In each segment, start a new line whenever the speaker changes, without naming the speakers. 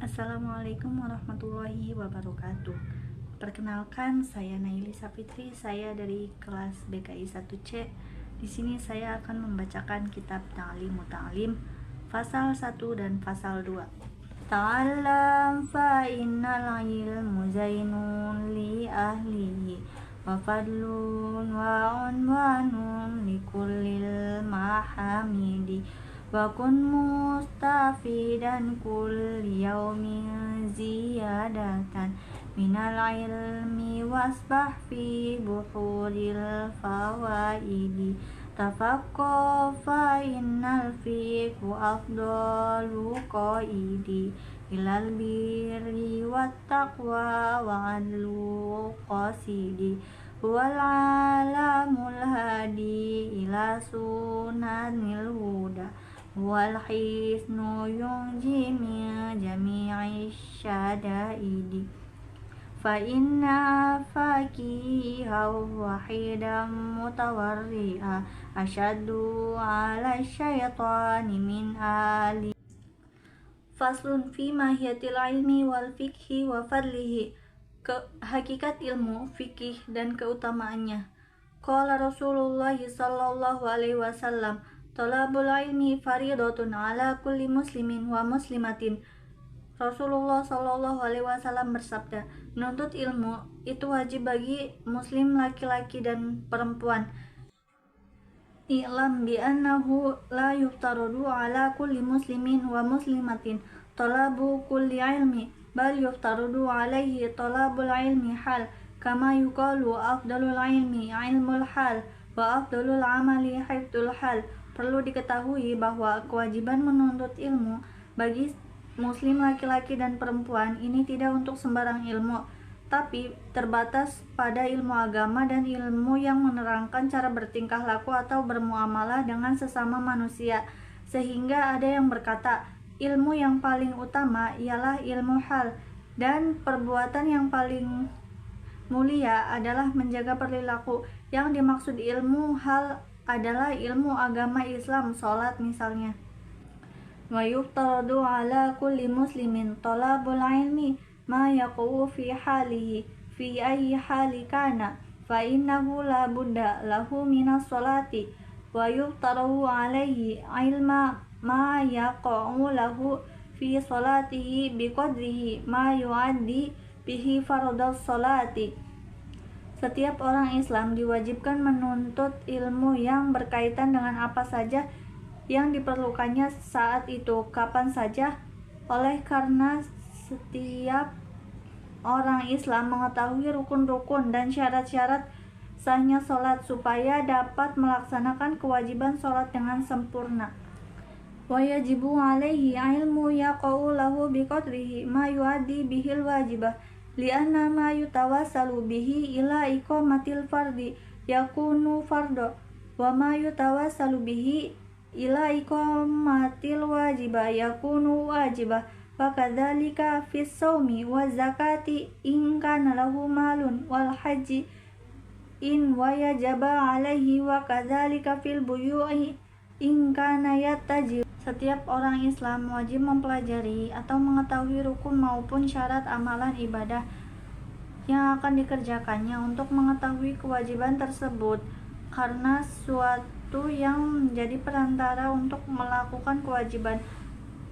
Assalamualaikum warahmatullahi wabarakatuh. Perkenalkan, saya Naili Sapitri, saya dari kelas BKI 1C. Di sini saya akan membacakan kitab Ta'lim Muta'alim pasal 1 dan pasal 2. Ta'allam fa innal ilmu zainun li ahlihi wa fadlun wa unwanun li kullil mahamidi wa kun mustafidan kulli yawmin ziyadatan minal ilmi wasbah fi buhuril fawaidi tafaqqah fa innal fiqhu afdalu qaidi ilal birri wat taqwa wa adlu qasidi huwal alamul hadi ila sunanil huda wal hisnu yunji min jami'i syadaidi fa inna faqiha wahidan mutawarri'a asyaddu ala syaitani min ali. Faslun fi mahiyatil ilmi wal fikhi wa fadlihi. Hakikat ilmu, fikih, dan keutamaannya. Qala Rasulullah sallallahu alaihi wasallam, talabul ilmi faridatun ala kulli muslimin wa muslimatin. Rasulullah sallallahu alaihi wasallam bersabda, menuntut ilmu itu wajib bagi muslim laki-laki dan perempuan. I'lam bi annahu la yuftaradu ala kulli muslimin wa muslimatin talabu kulli ilmi bal yuftaradu alaihi talabul ilmi hal kama yuqalu afdalul ilmi ilmul hal wa afdalul amali hifdzul hal. Perlu diketahui bahwa kewajiban menuntut ilmu bagi muslim laki-laki dan perempuan ini tidak untuk sembarang ilmu, tapi terbatas pada ilmu agama dan ilmu yang menerangkan cara bertingkah laku atau bermuamalah dengan sesama manusia. Sehingga ada yang berkata, ilmu yang paling utama ialah ilmu hal, dan perbuatan yang paling mulia adalah menjaga perilaku. Yang dimaksud ilmu hal adalah ilmu agama Islam, sholat misalnya. Wa yuftaradu ala kulli muslimin talabul ilmi ma yaqu fi halihi fi ayyi hali kana fa innahu la budda lahu minas salati wa yuftaru alaihi ilma ma yaqu lahu fi salatihi biqadrihi ma yuaddi bihi fardhas salati. Setiap orang Islam diwajibkan menuntut ilmu yang berkaitan dengan apa saja yang diperlukannya saat itu, kapan saja, oleh karena setiap orang Islam mengetahui rukun-rukun dan syarat-syarat sahnya sholat supaya dapat melaksanakan kewajiban sholat dengan sempurna. Wa yajibu alaihi ilmu yaqa'u lahu biqadrihi ma yuaddi bihil wajibah lianna ma yutawassalu bihi ila iqamatil fardi yakunu fardo wa ma yutawassalu bihi ila iqamatil wajibah yakunu wajibah wa kadzalika fis shaumi wa zakati in kana lahu malun wal haji in wajaba alaihi wa kadzalika fil buyu'i in kana yattaji. Setiap orang Islam wajib mempelajari atau mengetahui rukun maupun syarat amalan ibadah yang akan dikerjakannya untuk mengetahui kewajiban tersebut, karena suatu yang menjadi perantara untuk melakukan kewajiban,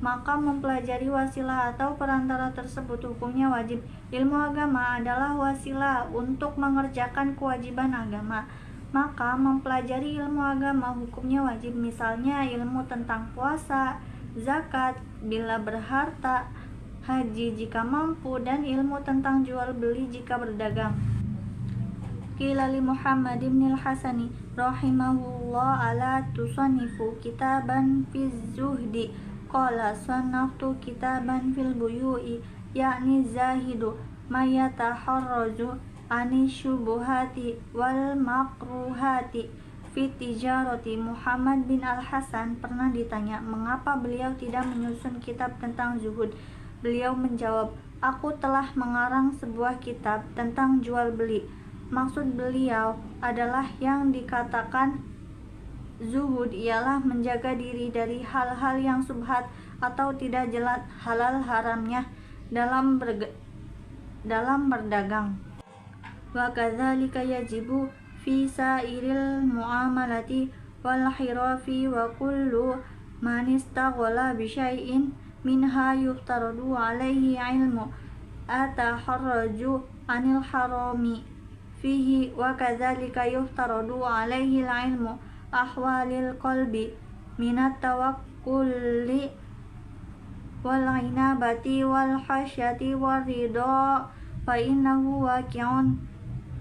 maka mempelajari wasilah atau perantara tersebut hukumnya wajib. Ilmu agama adalah wasilah untuk mengerjakan kewajiban agama, maka mempelajari ilmu agama hukumnya wajib. Misalnya ilmu tentang puasa, zakat bila berharta, haji jika mampu, dan ilmu tentang jual beli jika berdagang. Qila li Muhammad ibn al-Hasani rahimahullah ala tusannifu kitaban fi zuhdi qala sanaftu kitaban fil buyu'i yakni zahidu mayataharraju ani syubuhati wal makruhati fit tijarati. Muhammad bin al-Hasan pernah ditanya mengapa beliau tidak menyusun kitab tentang zuhud. Beliau menjawab, aku telah mengarang sebuah kitab tentang jual beli. Maksud beliau adalah yang dikatakan zuhud ialah menjaga diri dari hal-hal yang subhat atau tidak jelas halal haramnya dalam berdagang. Wa kadzalika yajibu fi sairil muamalati wal hirafi wa kullu man istaghala bi syai'in minha yuftaradu alaihi ilmu ataharraju anil harami fihi wa kadzalika yuftaradu alaihi ilmu ahwalil qalbi minat tawakkuli wal inabati wal khasyati war ridha fa innahu waqi'un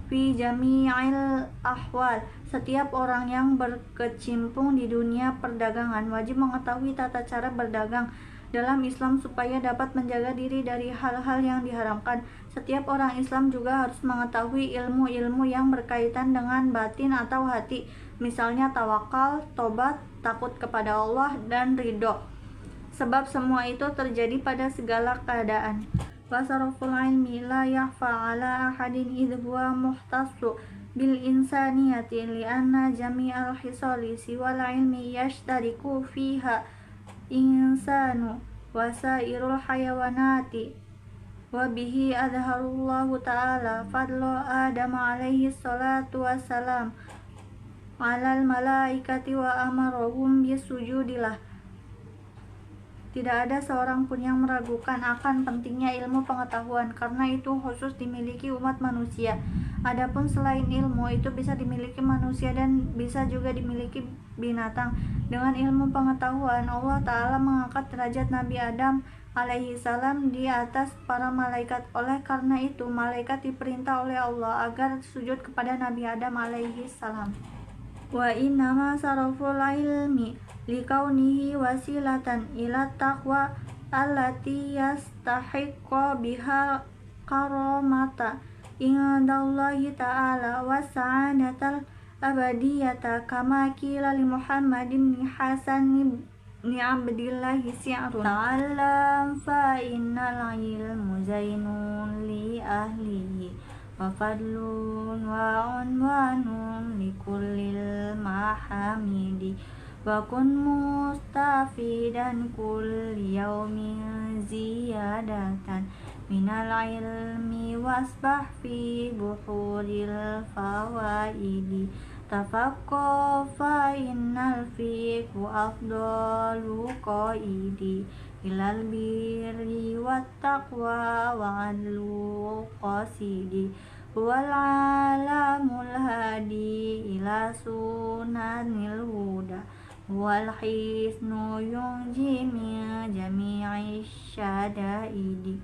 fi jami'il ahwal. Setiap orang yang berkecimpung di dunia perdagangan wajib mengetahui tata cara berdagang dalam Islam supaya dapat menjaga diri dari hal-hal yang diharamkan. Setiap orang Islam juga harus mengetahui ilmu-ilmu yang berkaitan dengan batin atau hati, misalnya tawakal, tobat, takut kepada Allah, dan ridho. Sebab semua itu terjadi pada segala keadaan. Wasaraful ilmi la yahfa ala ahadin idh huwa muhtassu bil insaniyati li'anna jami'al hisali siwal ilmi yashtariku fiha insanu wasairul hayawanati wa bihi adharullahu ta'ala fadlu Adam alaihi salatu wassalam alal malaikati wa amarahum bisujudilah. Tidak ada seorang pun yang meragukan akan pentingnya ilmu pengetahuan, karena itu khusus dimiliki umat manusia. Adapun selain ilmu itu bisa dimiliki manusia dan bisa juga dimiliki binatang. Dengan ilmu pengetahuan, Allah Ta'ala mengangkat derajat Nabi Adam alaihi salam di atas para malaikat. Oleh karena itu, malaikat diperintah oleh Allah agar sujud kepada Nabi Adam alaihi salam. Wa innama saraful ilmi likaunihi wasilatan ila taqwa allati yastahiqqa biha karamata indallahi ta'ala wa sa'adatal abadiyata kama qila li Muhammad bin Hasan bin Abdillah Si'run ta'allam fa innal ilmu zainun li ahlihi wa fadlun wa unwanun li kullil mahamidi wa kun mustafidan kulli yawmin ziyadatan minal ilmi wasbah fi buhuril fawaidi tafaqqa fa innal fiqhu afdalu qaidi ilal birri wat taqwa wa adlu qasidi wal alamul hadi ila sunanil huda wal hisnu yunji min jami'i syadaidi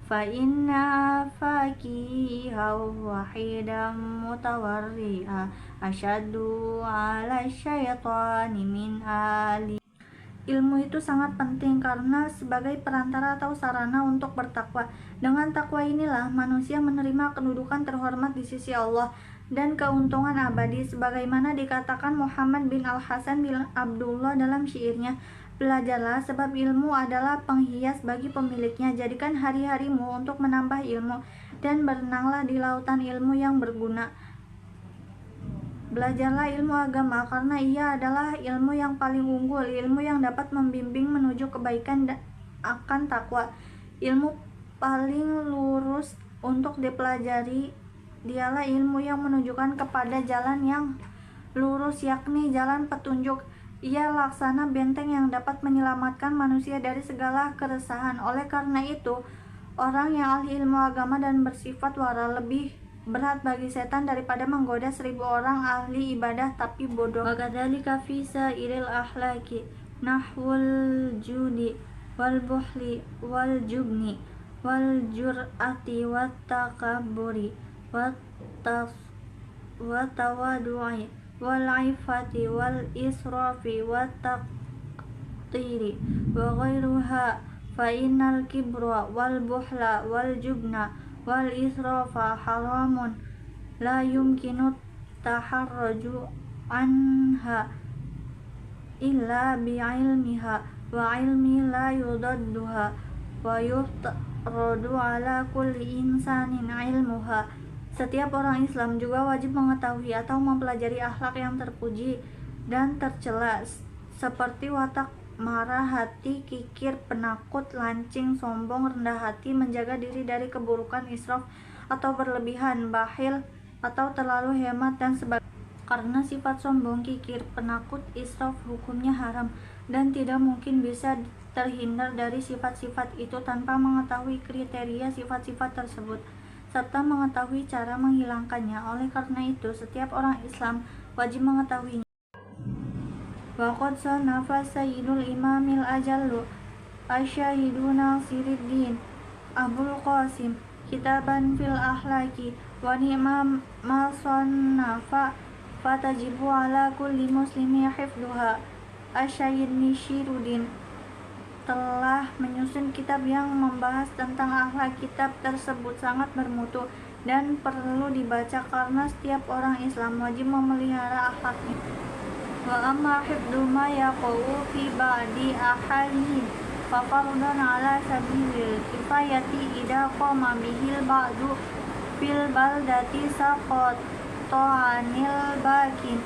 fa inna faqiha wahidan mutawarri'a asyaddu ala syaitani min ali. Ilmu itu sangat penting karena sebagai perantara atau sarana untuk bertakwa. Dengan takwa inilah manusia menerima kedudukan terhormat di sisi Allah dan keuntungan abadi, sebagaimana dikatakan Muhammad bin Al-Hasan bin Abdullah dalam syairnya, belajarlah sebab ilmu adalah penghias bagi pemiliknya. Jadikan hari-harimu untuk menambah ilmu dan berenanglah di lautan ilmu yang berguna. Belajarlah ilmu agama karena ia adalah ilmu yang paling unggul, ilmu yang dapat membimbing menuju kebaikan dan akan takwa. Ilmu paling lurus untuk dipelajari dialah ilmu yang menunjukkan kepada jalan yang lurus, yakni jalan petunjuk. Ia laksana benteng yang dapat menyelamatkan manusia dari segala keresahan. Oleh karena itu, orang yang ahli ilmu agama dan bersifat wara lebih berat bagi setan daripada menggoda 1000 orang ahli ibadah tapi bodoh. Wa kadzalika fi sairil akhlaqi nahwul judi wal buhli wal jubni wal jur'ati wat takabburi wat tawadu'i wal ifati wal israfi wat taqtiri wa ghairuha fa innal kibra wal buhla wal jubna wal israfa haramun la yumkinu taharraju anha illa bi'ilmiha wa ilmi la yudadduha wa yuftaradu ala kulli insanin ilmuha. Setiap orang Islam juga wajib mengetahui atau mempelajari akhlak yang terpuji dan tercela seperti watak marah hati, kikir, penakut, lancing, sombong, rendah hati, menjaga diri dari keburukan, israf atau berlebihan, bakhil atau terlalu hemat dan sebagainya. Karena sifat sombong, kikir, penakut, israf hukumnya haram dan tidak mungkin bisa terhindar dari sifat-sifat itu tanpa mengetahui kriteria sifat-sifat tersebut serta mengetahui cara menghilangkannya. Oleh karena itu, setiap orang Islam wajib mengetahuinya. Waqad sanafa Sayyidul Imamil Ajallu Asy-Syahidu Nasiruddin Abul Qasim kitaban fil akhlaqi wa ni'ma ma sannafa fatajibu ala kulli muslimi hifdhuha. Asy-Syahid Nasiruddin telah menyusun kitab yang membahas tentang akhlak. Kitab tersebut sangat bermutu dan perlu dibaca karena setiap orang Islam wajib memelihara akhlaknya. Wa amma hifdhu ma yaqau fi ba'di ahadin fa fardun ala sabilil kifayati idza qama bihil ba'du fil baldati saqata anil bakin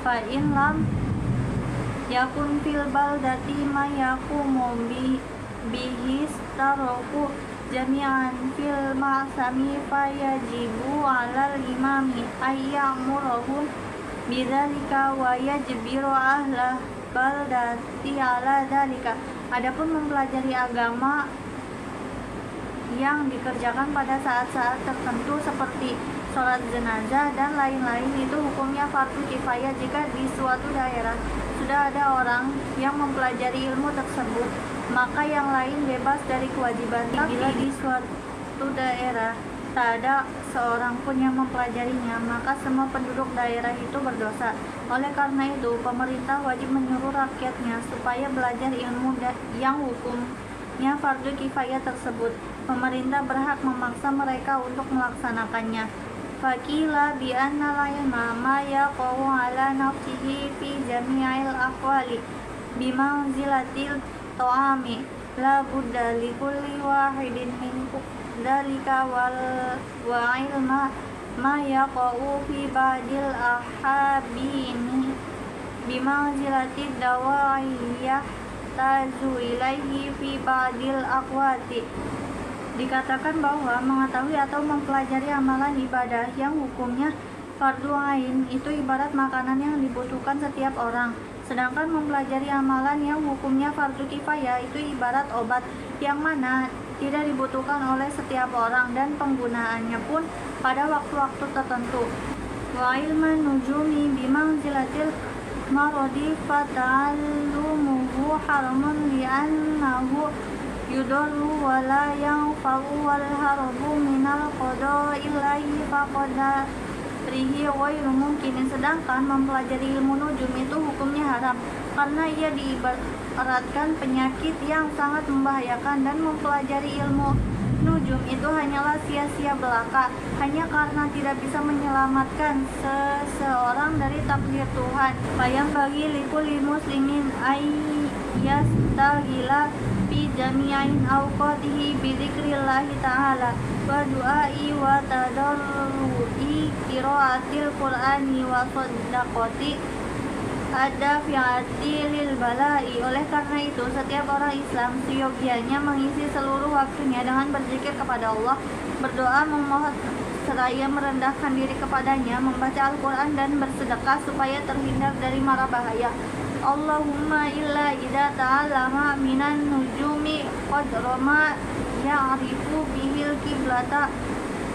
fa in lam yakun fil baldati ma yaqumu bihi staroku jami'an fil ma'sami fayajibu 'alal imami ayyamurahum bidzalika wa yajbiru ahla baldati 'ala dzalika. Adapun mempelajari agama yang dikerjakan pada saat-saat tertentu seperti sholat jenazah dan lain-lain itu hukumnya fardu kifayah. Jika di suatu daerah sudah ada orang yang mempelajari ilmu tersebut, maka yang lain bebas dari kewajiban. Bila di suatu daerah tak ada seorang pun yang mempelajarinya, maka semua penduduk daerah itu berdosa. Oleh karena itu, pemerintah wajib menyuruh rakyatnya supaya belajar ilmu yang hukumnya fardu kifayah tersebut. Pemerintah berhak memaksa mereka untuk melaksanakannya. Fakila bi anna al-ilma ma yaqau ala nafsihi fi jami'il ahwali bimanzilatil ta'ami la budda li kulli wahidin min dzalika wa ilma ma yaqau fi ba'dil ahabini bimanzilatid dawaiyah tazu ilaihi fi ba'dil aqwati. Dikatakan bahwa mengetahui atau mempelajari amalan ibadah yang hukumnya fardu ain itu ibarat makanan yang dibutuhkan setiap orang, sedangkan mempelajari amalan yang hukumnya fardu kifayah itu ibarat obat yang mana tidak dibutuhkan oleh setiap orang dan penggunaannya pun pada waktu-waktu tertentu. Wa ilman nujumi bimanzilatil marodi fata'allumuhu haramun li'annahu yudallu wa la yanfa'u wal harbu minal qada'illahi faqadarihi ghairu mungkin. Sedangkan mempelajari ilmu nujum itu hukumnya haram karena ia diibaratkan penyakit yang sangat membahayakan, dan mempelajari ilmu nujum itu hanyalah sia-sia belaka hanya karena tidak bisa menyelamatkan seseorang dari takdir Tuhan. Bayang bagi likulli muslimin ayyastaghila fi jami'in awqatihi bi dzikrillahi ta'ala wa du'ai wa tadarrui qiraatil qur'ani wa shadaqati ad-dafi'ati lil bala'i. Oleh karena itu, setiap orang Islam seyogyanya mengisi seluruh waktunya dengan berzikir kepada Allah, berdoa, memohon seraya merendahkan diri kepadanya, membaca Al-Quran dan bersedekah supaya terhindar dari mara bahaya. Allahumma illa idza ta'allama minan nujumi qadra ma ya'rifu bihil qiblata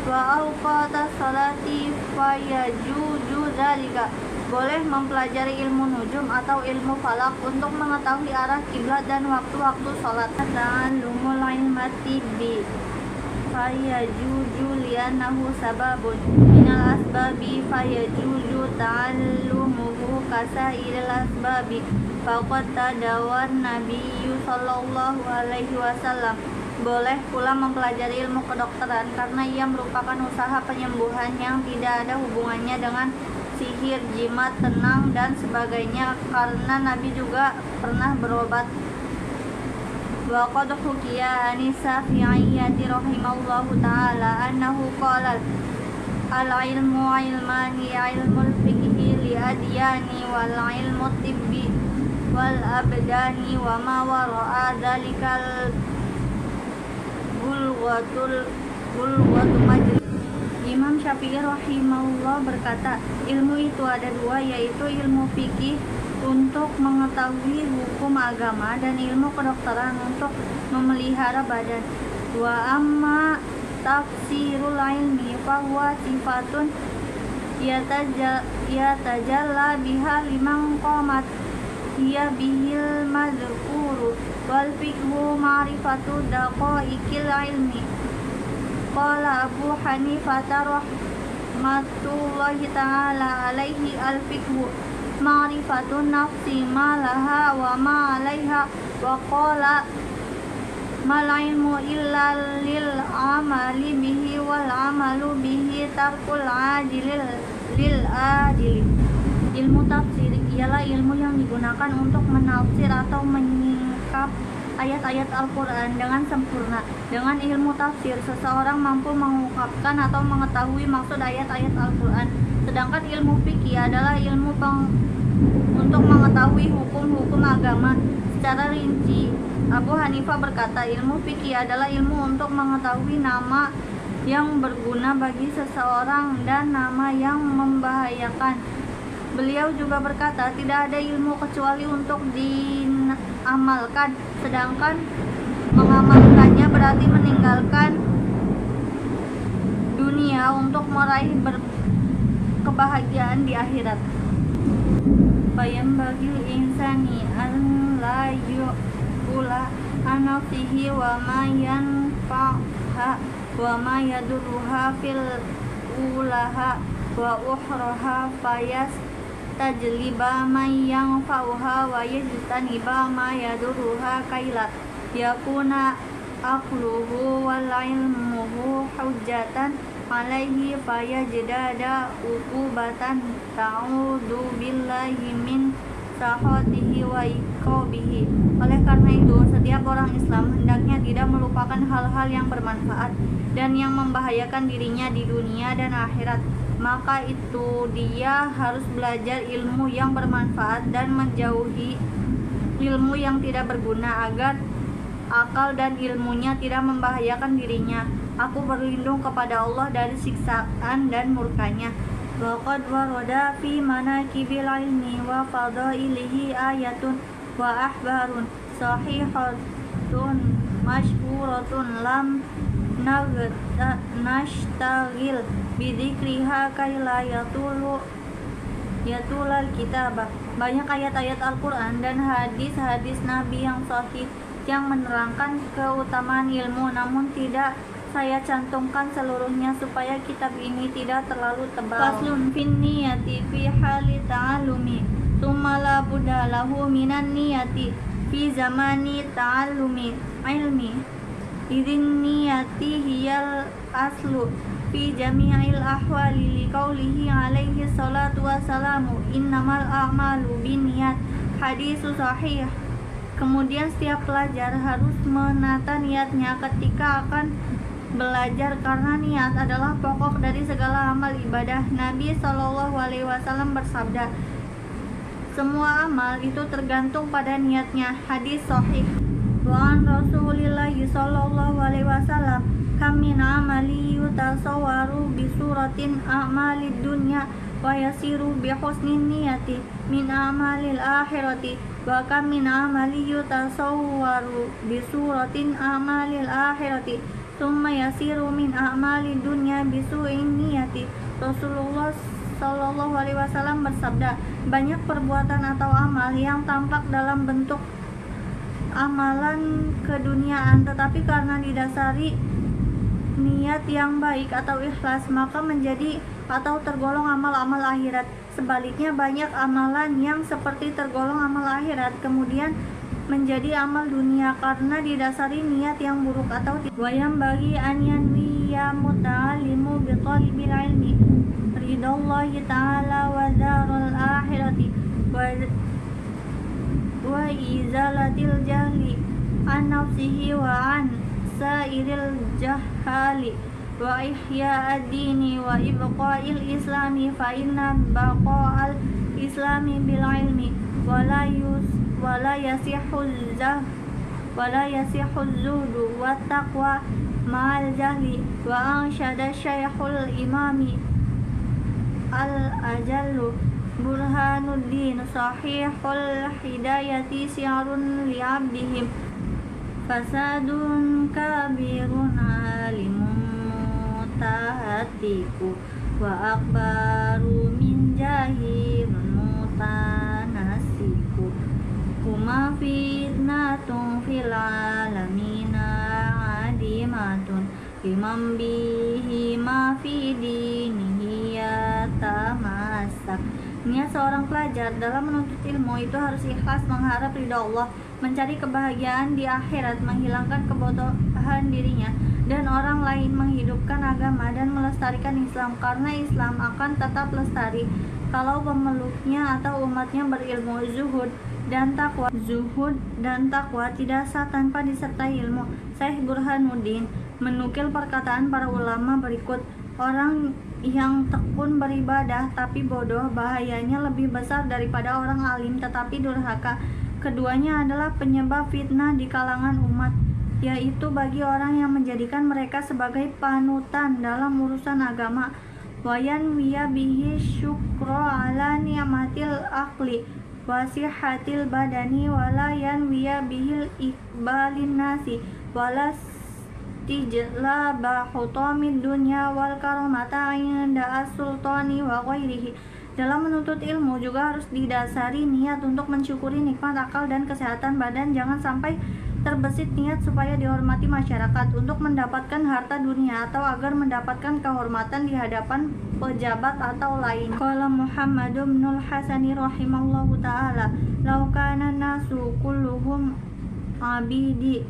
wa awqata salati fayajuju dzalika. Boleh mempelajari ilmu nujum atau ilmu falak untuk mengetahui arah kiblat dan waktu-waktu sholat. Ta'allumul ilmati bi fayajuju li'annahu sababun minal asbabi fayajuju ta'allumuhu kasairil asbabi faqad tadawan nabiyyu sallallahu alaihi wasallam. Boleh pula mempelajari ilmu kedokteran karena ia merupakan usaha penyembuhan yang tidak ada hubungannya dengan sihir, jimat, tenang, dan sebagainya, karena Nabi juga pernah berobat. Wa qad hukiya an Syafi'iyyati rahimallahu ta'ala annahu qala al-ilmu ilmani, ilmul fiqhi li adyani wal ilmu tibbi wal abdani wa ma wara'a dzalikal bulghatu majlis. Imam Syafi'i rahimahullah berkata, ilmu itu ada dua, yaitu ilmu fikih untuk mengetahui hukum agama dan ilmu kedokteran untuk memelihara badan. Wa amma tafsirul ilmi fahuwa sifatun yatajalla biha liman qamat hiya bihil madhkuru wal fiqhu ma'rifatu daqaiqil ilmi. Qala Abu Hanifah rahmatullahi ta'ala alaihi al-fiqhu ma'rifatun nafsi ma laha wa ma alaiha, wa qala mal ilmu illa lil amali bihi wal amalu bihi tarkul ajilil lil ajili. Ilmu tafsir ialah ilmu yang digunakan untuk menafsir atau menyingkap ayat-ayat Al-Quran dengan sempurna. Dengan ilmu tafsir, seseorang mampu mengungkapkan atau mengetahui maksud ayat-ayat Al-Quran. Sedangkan ilmu fikih adalah ilmu untuk mengetahui hukum-hukum agama secara rinci. Abu Hanifah berkata, ilmu fikih adalah ilmu untuk mengetahui nama yang berguna bagi seseorang dan nama yang membahayakan. Beliau juga berkata, tidak ada ilmu kecuali untuk diamalkan, sedangkan mengamalkannya berarti meninggalkan dunia untuk meraih kebahagiaan di akhirat. Fayambagil insani an la yu'ula an nafsihi wa ma yanfa'ha wa ma yadurruha fil ulaha wa ukhraha tajliba ma yanfa'uha wa yajtaniba ma yadurruha kaila yakuna aqluhu wal ilmuhu hujjatan alaihi fayajdada uqubatan ta'udzu billahi min sahatihi wa iqabihi. Oleh karena itu, setiap orang Islam hendaknya tidak melupakan hal-hal yang bermanfaat dan yang membahayakan dirinya di dunia dan akhirat. Maka itu dia harus belajar ilmu yang bermanfaat dan menjauhi ilmu yang tidak berguna agar akal dan ilmunya tidak membahayakan dirinya. Aku berlindung kepada Allah dari siksaan dan murkanya. Waqad warada fi manaqibil ilmi wa fadailihi ayatun wa ahbarun sahihatun masyhuratun lam nashtagil bidzikriha kaila yatulal kitabah. Banyak ayat-ayat Al-Quran dan hadis-hadis Nabi yang sahih yang menerangkan keutamaan ilmu, namun tidak saya cantumkan seluruhnya supaya kitab ini tidak terlalu tebal. Faslun fin niyati fi hali ta'allumi tsumma la budda lahu minan niyati fi zamani ta'allumi ilmi idzin niyati hiyal aslu fi jami'il ahwali liqaulihi alaihi salatu wassalamu innamal a'malu binniyat, hadisu sahih. Kemudian setiap pelajar harus menata niatnya ketika akan belajar, karena niat adalah pokok dari segala amal ibadah. Nabi SAW bersabda, semua amal itu tergantung pada niatnya. Hadis sahih. Wa an Rasulillahi SAW, kam min amali yutasawwaru bi suratin a'malid dunya wa yasiru bi husnin niyati min amalil akhirati, wa kam min amali yutasawwaru bi suratin a'malil akhirati tsumma yasiru min a'malid dunya bi su'in niyati. Rasulullah SAW bersabda, banyak perbuatan atau amal yang tampak dalam bentuk amalan keduniaan, tetapi karena didasari niat yang baik atau ikhlas maka menjadi atau tergolong amal-amal akhirat. Sebaliknya, banyak amalan yang seperti tergolong amal akhirat kemudian menjadi amal dunia karena didasari niat yang buruk atau wayam bagi an yanwiya muta'allimu bi talibil ilmi ridallahi ta'ala wa darul akhirati wa izalatil jahli an nafsihi wa an sairil jahali wa ihya ad-dini wa ibqa'il islami fa inna baqa'al islami bil ilmi wa la wala yasihul zuhdu wa taqwa ma'al jahli. Wa ansyada syaikhul imami al-ajallu Burhanuddin sahihul hidayati si'arun li'abdihim fasadun kabirun alimun mutahatiku wa akbaru min jahilun mutanasiku kuma fitnatun fil alamina adimatun liman bihi ma fi dinihi yatamasak. Niat seorang pelajar dalam menuntut ilmu itu harus ikhlas mengharap ridha Allah, mencari kebahagiaan di akhirat, menghilangkan kebodohan dirinya dan orang lain, menghidupkan agama dan melestarikan Islam, karena Islam akan tetap lestari kalau pemeluknya atau umatnya berilmu. Zuhud dan takwa tidak sah tanpa disertai ilmu. Syekh Burhanuddin menukil perkataan para ulama berikut: orang yang tekun beribadah tapi bodoh bahayanya lebih besar daripada orang alim tetapi durhaka. Keduanya adalah penyebab fitnah di kalangan umat, yaitu bagi orang yang menjadikan mereka sebagai panutan dalam urusan agama. Wayan wiya bihi syukro ala ni'matil akli wasihatil badani walayan wiya bihil ikbalin nasi walas tijlaba hutamid dunya wal karamata inda as-sultani wa ghairihi. Dalam menuntut ilmu juga harus didasari niat untuk mensyukuri nikmat akal dan kesehatan badan. Jangan sampai terbesit niat supaya dihormati masyarakat, untuk mendapatkan harta dunia, atau agar mendapatkan kehormatan di hadapan pejabat atau lain. Qala Muhammad ibnul Hasani rahimallahu ta'ala, law kana nasu kulluhum abidi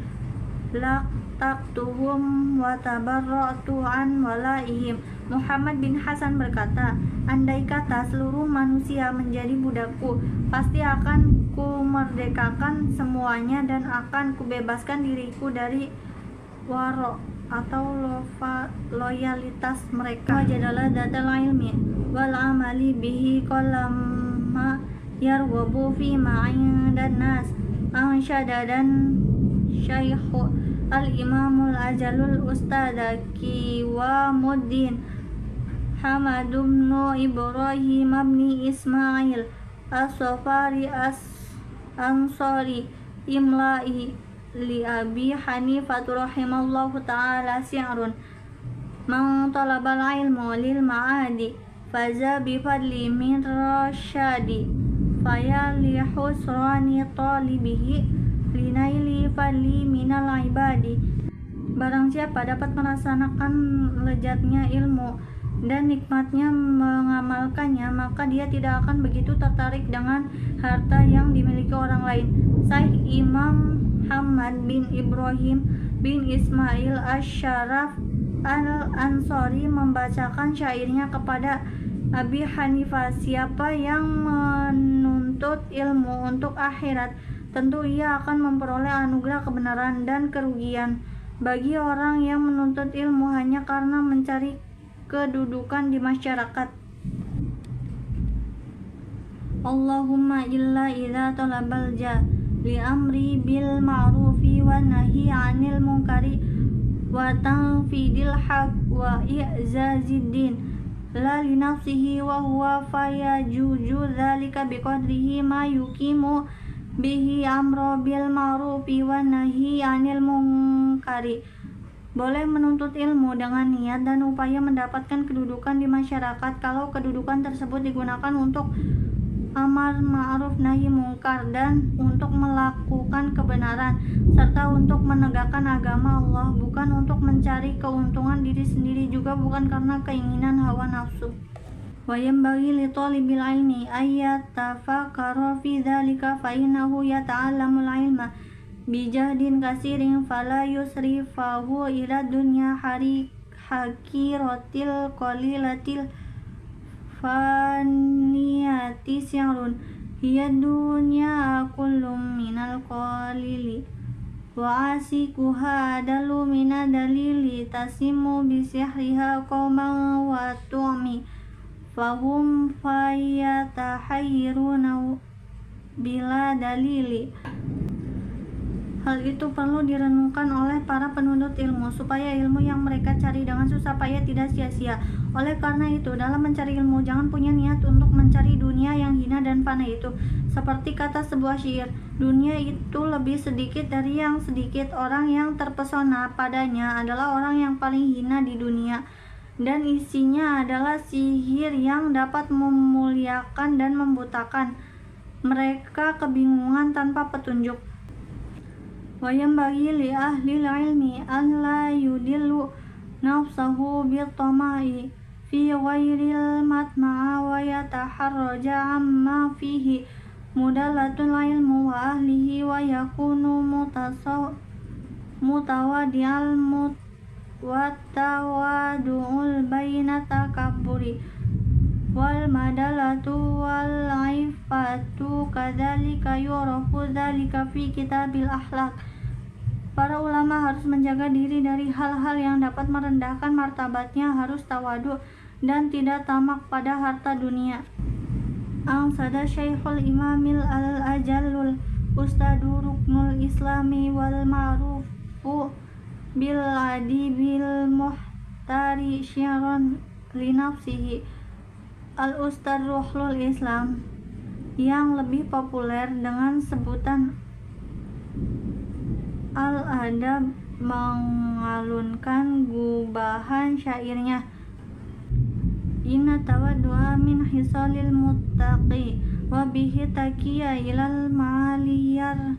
laqtaqtuhum wa tabarra'tu an walaihim. Muhammad bin Hasan berkata, andai kata seluruh manusia menjadi budakku, pasti akan ku merdekakan semuanya dan akan kubebaskan diriku dari waro atau loyalitas mereka. Wajadalah datal ilmi wal amali bihi qalama yarwabu fi ma'indan nas. Ansyada dan Syaikhul al-imamul ajalul ustada Qiwamuddin Hamad ibn Ibrahim ibn Ismail as-Safari as-Ansari imla'i li Abi Hanifah rahimallahu ta'ala si'run man talabal ilmu lil ma'adi faza bi fadli min rasyadi fayali husrani talibihi linaili fadli minal ibadi. Barang siapa dapat merasakan lezatnya ilmu dan nikmatnya mengamalkannya, maka dia tidak akan begitu tertarik dengan harta yang dimiliki orang lain. Syekh Imam Hamad bin Ibrahim bin Ismail Asy-Syaraf Al-Ansari membacakan syairnya kepada Abi Hanifah, siapa yang menuntut ilmu untuk akhirat, tentu ia akan memperoleh anugerah kebenaran, dan kerugian bagi orang yang menuntut ilmu hanya karena mencari kedudukan di masyarakat. Allahumma illa idza talabal li amri bil ma'rufi wa nahi 'anil munkari wa tanfidil haq wa i'zaziddin la li nafsihi wa huwa fayajuju dzalika biqadrihi ma yuqimu bihi amro bil ma'rufi wa nahi 'anil munkari. Boleh menuntut ilmu dengan niat dan upaya mendapatkan kedudukan di masyarakat kalau kedudukan tersebut digunakan untuk amar ma'ruf nahi mungkar dan untuk melakukan kebenaran serta untuk menegakkan agama Allah, bukan untuk mencari keuntungan diri sendiri, juga bukan karena keinginan hawa nafsu. Wa yanbaghi li talibil ilmi ayyatafakkara fi dzalika fa innahu yata'allamul ilma bijahdin kasirin fala yusrifahu ila dunya hakiratil qalilatil faniyati si'run hiya dunya kullum minal qalili wa asikuha adalu minadalili tasimu bisihriha qawman wa tu'mi fahum fayatahayyiruna bila dalili. Hal itu perlu direnungkan oleh para penuntut ilmu, supaya ilmu yang mereka cari dengan susah payah tidak sia-sia. Oleh karena itu, dalam mencari ilmu, jangan punya niat untuk mencari dunia yang hina dan fana itu. Seperti kata sebuah syair, dunia itu lebih sedikit dari yang sedikit. Orang yang terpesona padanya adalah orang yang paling hina di dunia. Dan isinya adalah sihir yang dapat memuliakan dan membutakan. Mereka kebingungan tanpa petunjuk. Wa yanbaghi li ahli ilmi an la yudillu nafsahu bitama'i fi ghairil matma'a wa yataharraja amma fihi mudallatul ilmu wa ahlihi wa yakunu mutawadi'al wa tawadu'ul baina takabburi wal madalatu wal aifatu kadzalika yurafu dzalika fi kitabil akhlaq. Para ulama harus menjaga diri dari hal-hal yang dapat merendahkan martabatnya, harus tawadu dan tidak tamak pada harta dunia. Angsada Syekhul Imamil al-Ajallul Ustadu Ruknul Islami wal ma'rufu bil adibil muhtari syi'ran li nafsihi Al-Ustad Ruhul Islam, yang lebih populer dengan sebutan Al-Adab, mengalunkan gubahan syairnya. Inna tawaddu'a min hisalil muttaqi wa bihi taqiya ilal ma'aliyar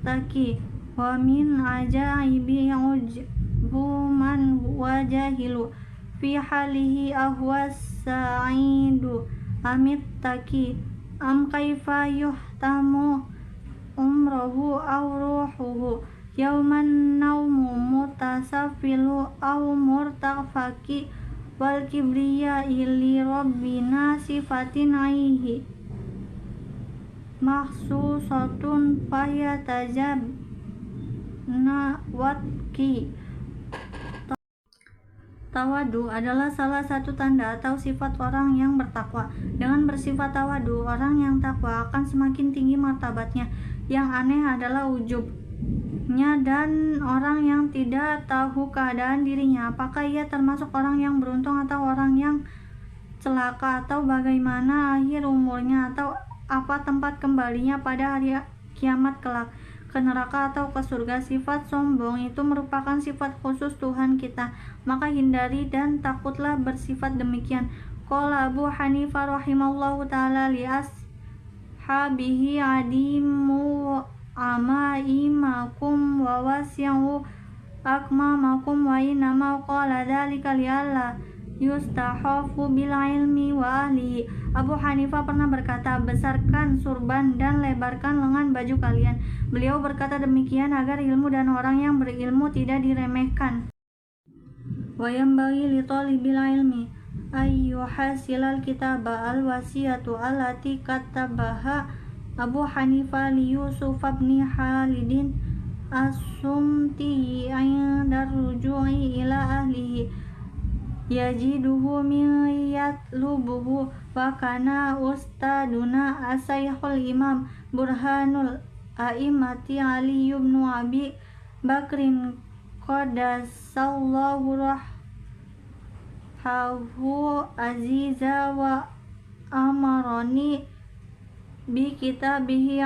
taqi wa min ajaibi ujbu man wajahilu fi halihi ahwas sa'idu amit taqi am kaifa yuhtamu umruhu aw ruhuhu yauman naumu mutasafilu aw murtafaki wal kibriya ili rabbina sifatin aihi mahsusatun fayatajab watki. Tawadu adalah salah satu tanda atau sifat orang yang bertakwa. Dengan bersifat tawadu, orang yang takwa akan semakin tinggi martabatnya. Yang aneh adalah ujubnya dan orang yang tidak tahu keadaan dirinya. Apakah ia termasuk orang yang beruntung atau orang yang celaka, atau bagaimana akhir umurnya, atau apa tempat kembalinya pada hari kiamat kelak, ke neraka atau ke surga. Sifat sombong itu merupakan sifat khusus Tuhan kita, maka hindari dan takutlah bersifat demikian. Qala Abu Hanifah rahimahullahu ta'ala li ashabihi adimu amaimakum wa wasi'u akmamakum wa inama qala dhalika li alla yustahafu bil ilmi wa ahli. Abu Hanifah pernah berkata, besarkan surban dan lebarkan lengan baju kalian. Beliau berkata demikian agar ilmu dan orang yang berilmu tidak diremehkan. Wa yanbaghi li talibil ilmi ayyuhasilal kitaba al wasiyatu allati katabaha Abu Hanifah li Yusuf bin Halidin as-Sumti 'inda ruju'i ila ahlihi yajiduhu min yatlubuhu wa kana ustaduna asayhul imam burhanul a'immati Ali ibn Abi Bakrin qadasallahu rahahu aziza wa amarani bi kitabihi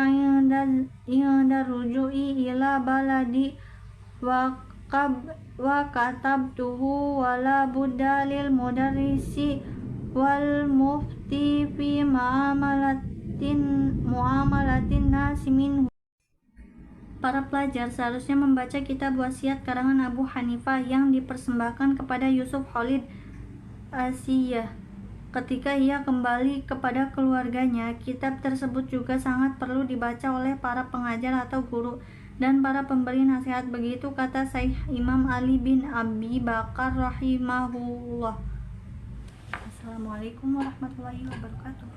inda ruju'i ila baladi wa katabtuhu wala budda lil mudarrisi wal mufti fi muamalatin nasi minhu. Para pelajar seharusnya membaca kitab wasiat karangan Abu Hanifah yang dipersembahkan kepada Yusuf Khalid Asiyah ketika ia kembali kepada keluarganya. Kitab tersebut juga sangat perlu dibaca oleh para pengajar atau guru dan para pemberi nasihat. Begitu kata Syekh Imam Ali bin Abi Bakar rahimahullah. Assalamualaikum warahmatullahi wabarakatuh.